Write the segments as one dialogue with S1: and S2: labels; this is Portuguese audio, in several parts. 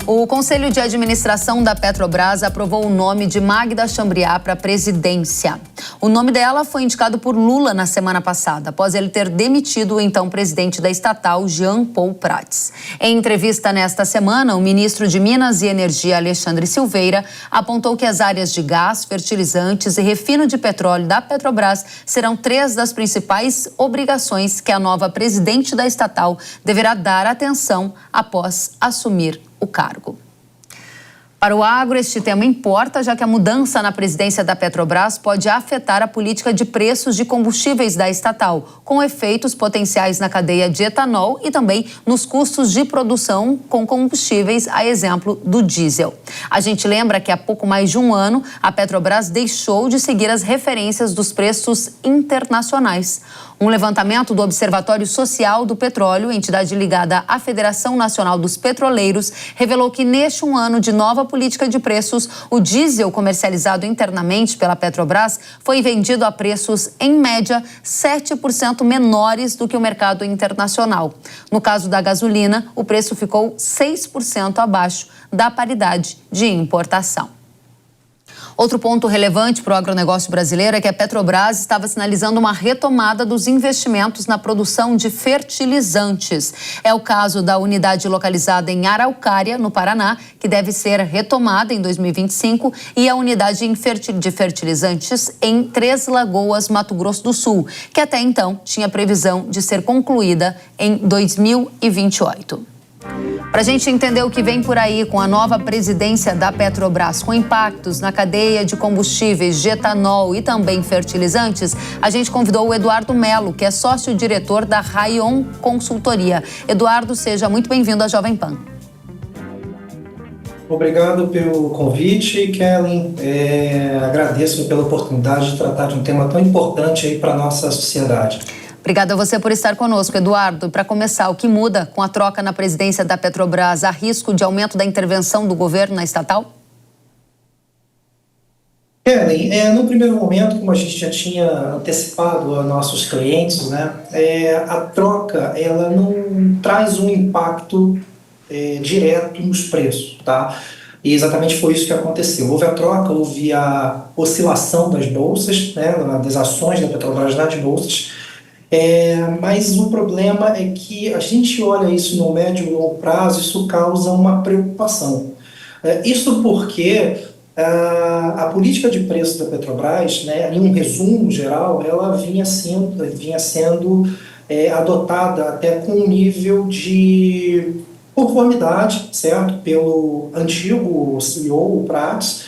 S1: O Conselho de Administração da Petrobras aprovou o nome de Magda Chambriard para a presidência. O nome dela foi indicado por Lula na semana passada, após ele ter demitido o então presidente da estatal, Jean Paul Prats. Em entrevista nesta semana, o ministro de Minas e Energia, Alexandre Silveira, apontou que as áreas de gás, fertilizantes e refino de petróleo da Petrobras serão 3 das principais obrigações que a nova presidente da estatal deverá dar atenção após assumir o cargo. Para o agro, este tema importa, já que a mudança na presidência da Petrobras pode afetar a política de preços de combustíveis da estatal, com efeitos potenciais na cadeia de etanol e também nos custos de produção com combustíveis, a exemplo do diesel. A gente lembra que há pouco mais de um ano, a Petrobras deixou de seguir as referências dos preços internacionais. Um levantamento do Observatório Social do Petróleo, entidade ligada à Federação Nacional dos Petroleiros, revelou que neste um ano de nova política de preços, o diesel comercializado internamente pela Petrobras foi vendido a preços, em média, 7% menores do que o mercado internacional. No caso da gasolina, o preço ficou 6% abaixo da paridade de importação. Outro ponto relevante para o agronegócio brasileiro é que a Petrobras estava sinalizando uma retomada dos investimentos na produção de fertilizantes. É o caso da unidade localizada em Araucária, no Paraná, que deve ser retomada em 2025, e a unidade de fertilizantes em Três Lagoas, Mato Grosso do Sul, que até então tinha previsão de ser concluída em 2028. Para a gente entender o que vem por aí com a nova presidência da Petrobras, com impactos na cadeia de combustíveis, de etanol e também fertilizantes, a gente convidou o Eduardo Melo, que é sócio-diretor da Rayon Consultoria. Eduardo, seja muito bem-vindo à Jovem Pan.
S2: Obrigado pelo convite, Kellen. Agradeço pela oportunidade de tratar de um tema tão importante aí para a nossa sociedade.
S1: Obrigada a você por estar conosco, Eduardo. Para começar, o que muda com a troca na presidência da Petrobras? Há risco de aumento da intervenção do governo na estatal?
S2: Kellen, no primeiro momento, como a gente já tinha antecipado a nossos clientes, né, a troca ela não traz um impacto direto nos preços, tá? E exatamente foi isso que aconteceu. Houve a troca, houve a oscilação das bolsas, né, das ações da Petrobras nas bolsas. Mas o problema é que a gente olha isso no médio e longo prazo, isso causa uma preocupação. Isso porque a política de preço da Petrobras, né, em um resumo geral, ela vinha sendo adotada até com um nível de conformidade, certo? Pelo antigo CEO, o Prats,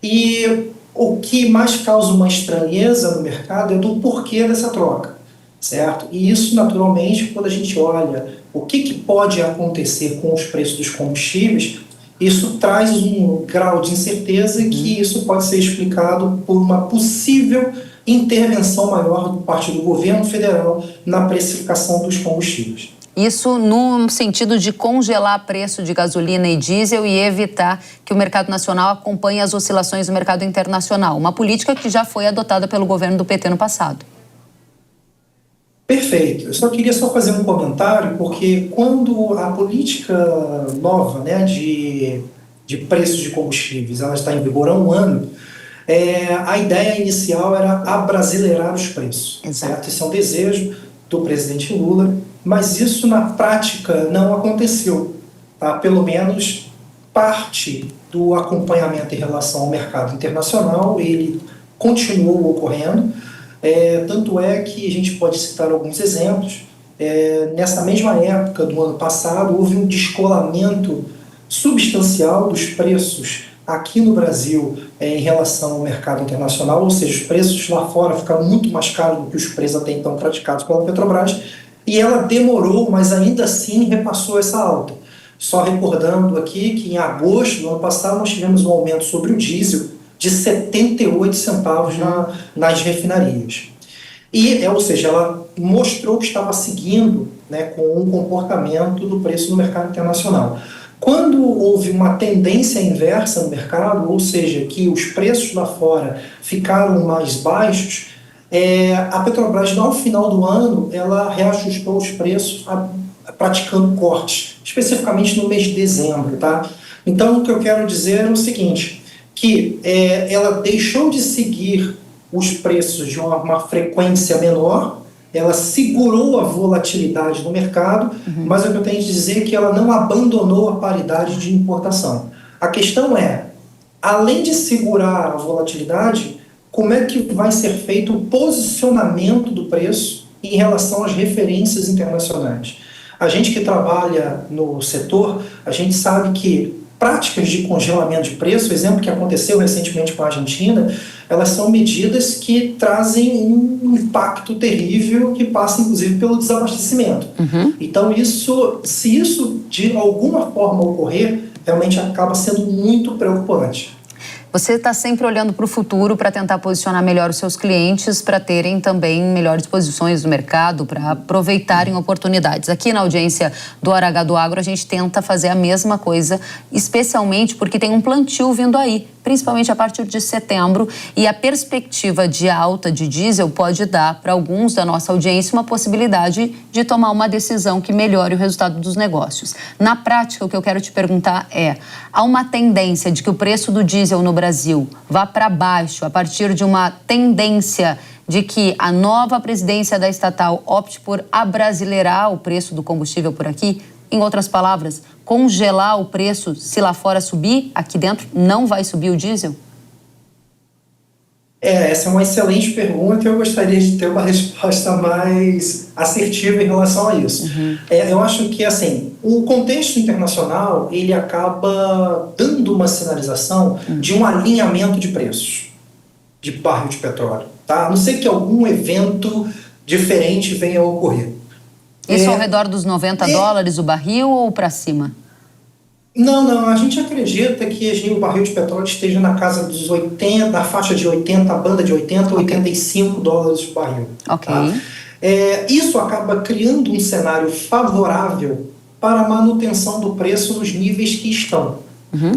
S2: e o que mais causa uma estranheza no mercado é do porquê dessa troca. Certo? E isso, naturalmente, quando a gente olha o que pode acontecer com os preços dos combustíveis, isso traz um grau de incerteza que isso pode ser explicado por uma possível intervenção maior por parte do governo federal na precificação dos combustíveis.
S1: Isso no sentido de congelar preço de gasolina e diesel e evitar que o mercado nacional acompanhe as oscilações do mercado internacional. Uma política que já foi adotada pelo governo do PT no passado.
S2: Perfeito. Eu queria fazer um comentário, porque quando a política nova, né, de preços de combustíveis ela está em vigor há um ano, a ideia inicial era abrasileirar os preços. Certo? Esse é um desejo do presidente Lula, mas isso na prática não aconteceu. Tá? Pelo menos parte do acompanhamento em relação ao mercado internacional, ele continuou ocorrendo. Tanto é que a gente pode citar alguns exemplos. Nessa mesma época do ano passado, houve um descolamento substancial dos preços aqui no Brasil em relação ao mercado internacional, ou seja, os preços lá fora ficaram muito mais caros do que os preços até então praticados pela Petrobras, e ela demorou, mas ainda assim repassou essa alta. Só recordando aqui que em agosto do ano passado nós tivemos um aumento sobre o diesel de 78 centavos nas refinarias. Ou seja, ela mostrou que estava seguindo, né, com um comportamento do preço no mercado internacional. Quando houve uma tendência inversa no mercado, ou seja, que os preços lá fora ficaram mais baixos, a Petrobras, ao final do ano, ela reajustou os preços praticando cortes, especificamente no mês de dezembro, tá? Então, o que eu quero dizer é o seguinte, que ela deixou de seguir os preços de uma frequência menor, ela segurou a volatilidade do mercado, mas o que eu tenho de dizer é que ela não abandonou a paridade de importação. A questão é, além de segurar a volatilidade, como é que vai ser feito o posicionamento do preço em relação às referências internacionais? A gente que trabalha no setor, a gente sabe que práticas de congelamento de preço, o exemplo que aconteceu recentemente com a Argentina, elas são medidas que trazem um impacto terrível que passa, inclusive, pelo desabastecimento. Então, se isso de alguma forma ocorrer, realmente acaba sendo muito preocupante.
S1: Você está sempre olhando para o futuro para tentar posicionar melhor os seus clientes, para terem também melhores posições no mercado, para aproveitarem oportunidades. Aqui na audiência do Hora H do Agro, a gente tenta fazer a mesma coisa, especialmente porque tem um plantio vindo aí, principalmente a partir de setembro, e a perspectiva de alta de diesel pode dar para alguns da nossa audiência uma possibilidade de tomar uma decisão que melhore o resultado dos negócios. Na prática, o que eu quero te perguntar é, há uma tendência de que o preço do diesel no Brasil vá para baixo a partir de uma tendência de que a nova presidência da estatal opte por abrasileirar o preço do combustível por aqui? Em outras palavras, congelar o preço se lá fora subir, aqui dentro não vai subir o diesel?
S2: Essa é uma excelente pergunta e eu gostaria de ter uma resposta mais assertiva em relação a isso. Eu acho que, assim, o contexto internacional, ele acaba dando uma sinalização de um alinhamento de preços de barril de petróleo, tá? A não ser que algum evento diferente venha a ocorrer.
S1: Isso ao redor dos 90 dólares o barril ou para cima?
S2: Não, a gente acredita que o barril de petróleo esteja na casa dos 80, na faixa de 80, a banda de 80 a 85 dólares por barril.
S1: Ok.
S2: Tá? Isso acaba criando um cenário favorável para a manutenção do preço nos níveis que estão.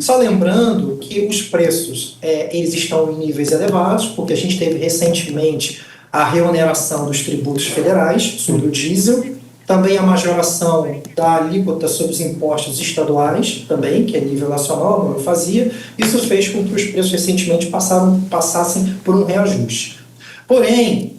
S2: Só lembrando que os preços eles estão em níveis elevados, porque a gente teve recentemente a reoneração dos tributos federais sobre o diesel, também a majoração da alíquota sobre os impostos estaduais, também, que é nível nacional, como eu fazia. Isso fez com que os preços recentemente passassem por um reajuste. Porém,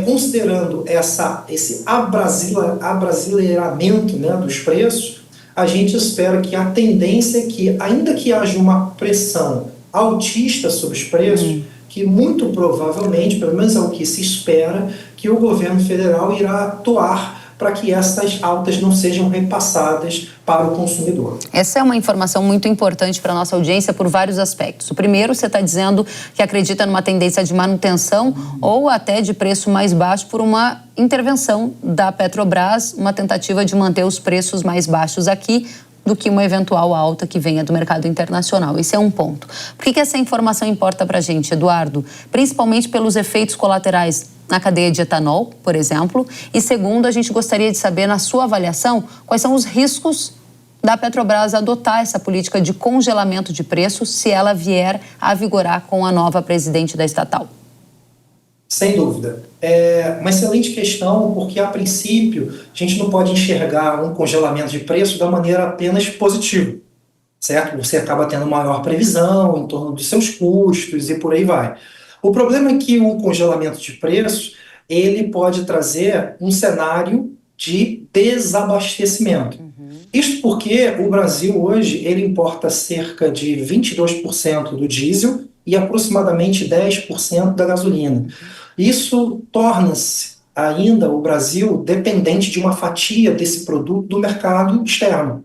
S2: considerando esse abrasileiramento, né, dos preços, a gente espera que a tendência é que, ainda que haja uma pressão altista sobre os preços, que muito provavelmente, pelo menos é o que se espera, que o governo federal irá atuar para que essas altas não sejam repassadas para o consumidor.
S1: Essa é uma informação muito importante para a nossa audiência por vários aspectos. O primeiro, você está dizendo que acredita numa tendência de manutenção ou até de preço mais baixo por uma intervenção da Petrobras, uma tentativa de manter os preços mais baixos aqui do que uma eventual alta que venha do mercado internacional. Esse é um ponto. Por que essa informação importa para a gente, Eduardo? Principalmente pelos efeitos colaterais na cadeia de etanol, por exemplo. E segundo, a gente gostaria de saber, na sua avaliação, quais são os riscos da Petrobras adotar essa política de congelamento de preços se ela vier a vigorar com a nova presidente da estatal.
S2: Sem dúvida. É uma excelente questão, porque, a princípio, a gente não pode enxergar um congelamento de preço da maneira apenas positiva, certo? Você acaba tendo maior previsão em torno dos seus custos e por aí vai. O problema é que o congelamento de preços, ele pode trazer um cenário de desabastecimento. Isto porque o Brasil hoje, ele importa cerca de 22% do diesel e aproximadamente 10% da gasolina. Isso torna-se ainda o Brasil dependente de uma fatia desse produto do mercado externo.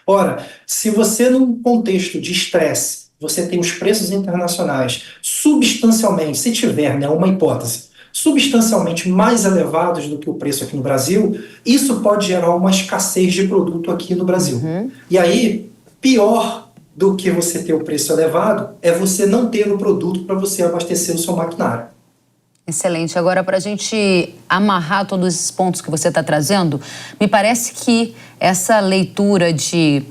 S2: Ora, se você, num contexto de estresse, você tem os preços internacionais substancialmente, se tiver, né, uma hipótese, substancialmente mais elevados do que o preço aqui no Brasil, isso pode gerar uma escassez de produto aqui no Brasil. E aí, pior do que você ter o preço elevado é você não ter o produto para você abastecer o seu maquinário.
S1: Excelente. Agora, para a gente amarrar todos esses pontos que você está trazendo, me parece que essa leitura de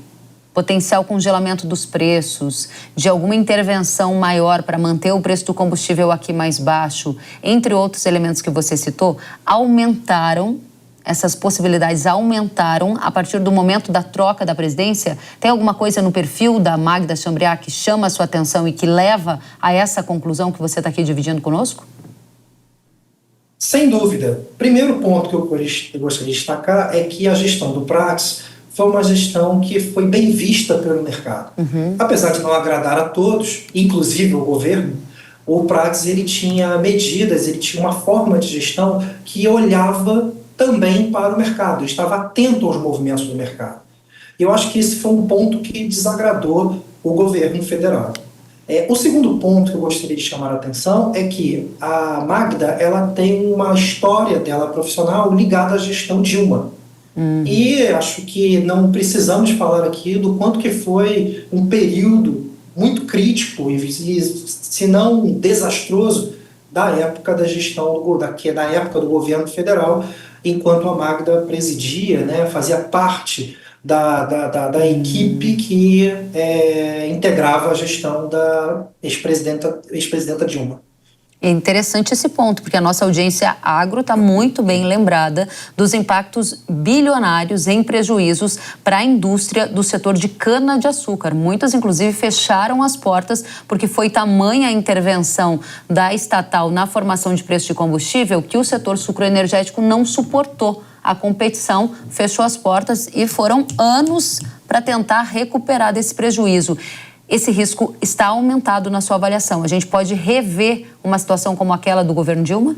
S1: potencial congelamento dos preços, de alguma intervenção maior para manter o preço do combustível aqui mais baixo, entre outros elementos que você citou, aumentaram essas possibilidades aumentaram a partir do momento da troca da presidência? Tem alguma coisa no perfil da Magda Chambriard que chama a sua atenção e que leva a essa conclusão que você está aqui dividindo conosco?
S2: Sem dúvida. Primeiro ponto que eu gostaria de destacar é que a gestão do Prates foi uma gestão que foi bem vista pelo mercado. Apesar de não agradar a todos, inclusive o governo, o Prates ele tinha medidas, ele tinha uma forma de gestão que olhava também para o mercado, estava atento aos movimentos do mercado. Eu acho que esse foi um ponto que desagradou o governo federal. O segundo ponto que eu gostaria de chamar a atenção é que a Magda ela tem uma história dela profissional ligada à gestão Dilma. E acho que não precisamos falar aqui do quanto que foi um período muito crítico e se não desastroso da época da gestão da época do governo federal, enquanto a Magda presidia, né, fazia parte da equipe que integrava a gestão da ex-presidenta Dilma.
S1: É interessante esse ponto, porque a nossa audiência agro está muito bem lembrada dos impactos bilionários em prejuízos para a indústria do setor de cana-de-açúcar. Muitas, inclusive, fecharam as portas porque foi tamanha a intervenção da estatal na formação de preço de combustível que o setor sucroenergético não suportou. A competição fechou as portas e foram anos para tentar recuperar desse prejuízo. Esse risco está aumentado na sua avaliação. A gente pode rever uma situação como aquela do governo Dilma?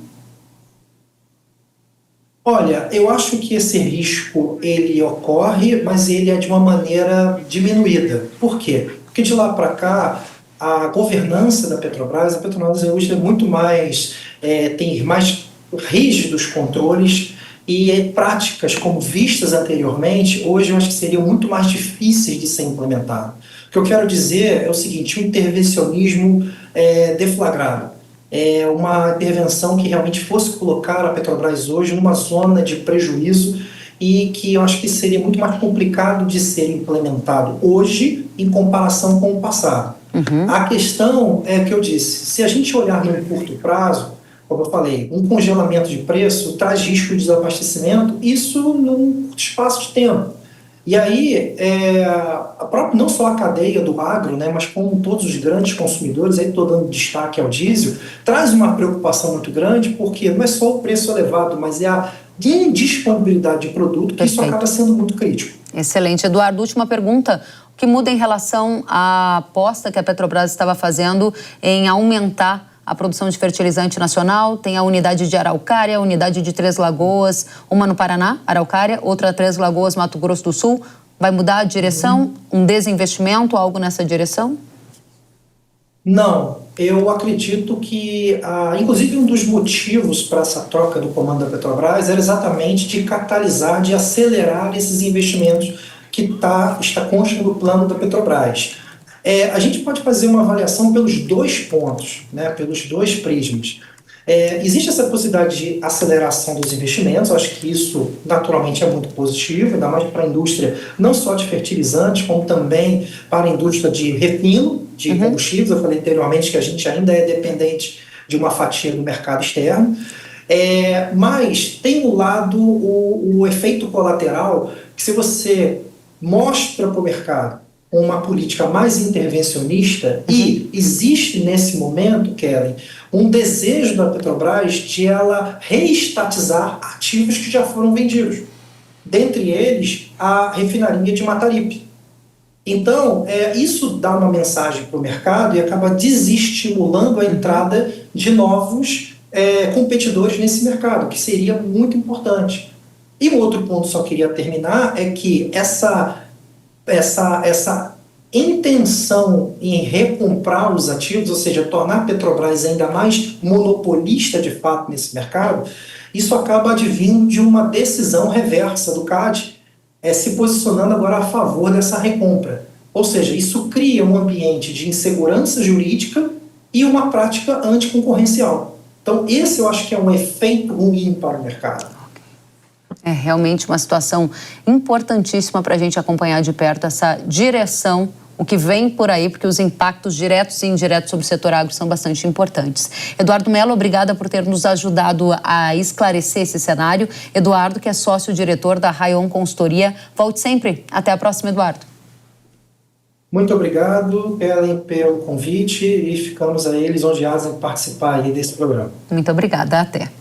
S2: Olha, eu acho que esse risco ele ocorre, mas ele é de uma maneira diminuída. Por quê? Porque de lá para cá, a governança da Petrobras, hoje é muito mais, tem mais rígidos controles e práticas como vistas anteriormente, hoje eu acho que seriam muito mais difíceis de ser implementadas. O que eu quero dizer é o seguinte, o intervencionismo deflagrado. É uma intervenção que realmente fosse colocar a Petrobras hoje numa zona de prejuízo e que eu acho que seria muito mais complicado de ser implementado hoje em comparação com o passado. A questão é que eu disse, se a gente olhar no curto prazo, como eu falei, um congelamento de preço traz risco de desabastecimento, isso num espaço de tempo. E aí, não só a cadeia do agro, né, mas como todos os grandes consumidores, aí estou dando destaque ao diesel, traz uma preocupação muito grande, porque não é só o preço elevado, mas é a indisponibilidade de produto, que isso acaba sendo muito crítico.
S1: Excelente. Eduardo, última pergunta. O que muda em relação à aposta que a Petrobras estava fazendo em aumentar a produção de fertilizante nacional? Tem a unidade de Araucária, a unidade de Três Lagoas, uma no Paraná, Araucária, outra Três Lagoas, Mato Grosso do Sul. Vai mudar a direção? Um desinvestimento, algo nessa direção?
S2: Não, eu acredito que, inclusive um dos motivos para essa troca do comando da Petrobras era exatamente de catalisar, de acelerar esses investimentos que consta no plano da Petrobras. A gente pode fazer uma avaliação pelos dois pontos, né, pelos dois prismas. Existe essa possibilidade de aceleração dos investimentos, acho que isso naturalmente é muito positivo, ainda mais para a indústria não só de fertilizantes, como também para a indústria de refino de combustíveis. Eu falei anteriormente que a gente ainda é dependente de uma fatia do mercado externo, mas tem o lado, o efeito colateral, que se você mostra para o mercado uma política mais intervencionista, e existe nesse momento, Kellen, um desejo da Petrobras de ela reestatizar ativos que já foram vendidos. Dentre eles, a refinaria de Mataripe. Então, isso dá uma mensagem para o mercado e acaba desestimulando a entrada de novos competidores nesse mercado, que seria muito importante. E um outro ponto, só queria terminar, é que essa intenção em recomprar os ativos, ou seja, tornar a Petrobras ainda mais monopolista de fato nesse mercado, isso acaba advindo de uma decisão reversa do CAD, se posicionando agora a favor dessa recompra. Ou seja, isso cria um ambiente de insegurança jurídica e uma prática anticoncorrencial. Então, esse eu acho que é um efeito ruim para o mercado.
S1: É realmente uma situação importantíssima para a gente acompanhar de perto essa direção o que vem por aí, porque os impactos diretos e indiretos sobre o setor agro são bastante importantes. Eduardo Mello, obrigada por ter nos ajudado a esclarecer esse cenário. Eduardo, que é sócio-diretor da Rayon Consultoria. Volte sempre. Até a próxima, Eduardo.
S2: Muito obrigado pelo convite e ficamos a eles onde asem participar aí desse programa.
S1: Muito obrigada. Até.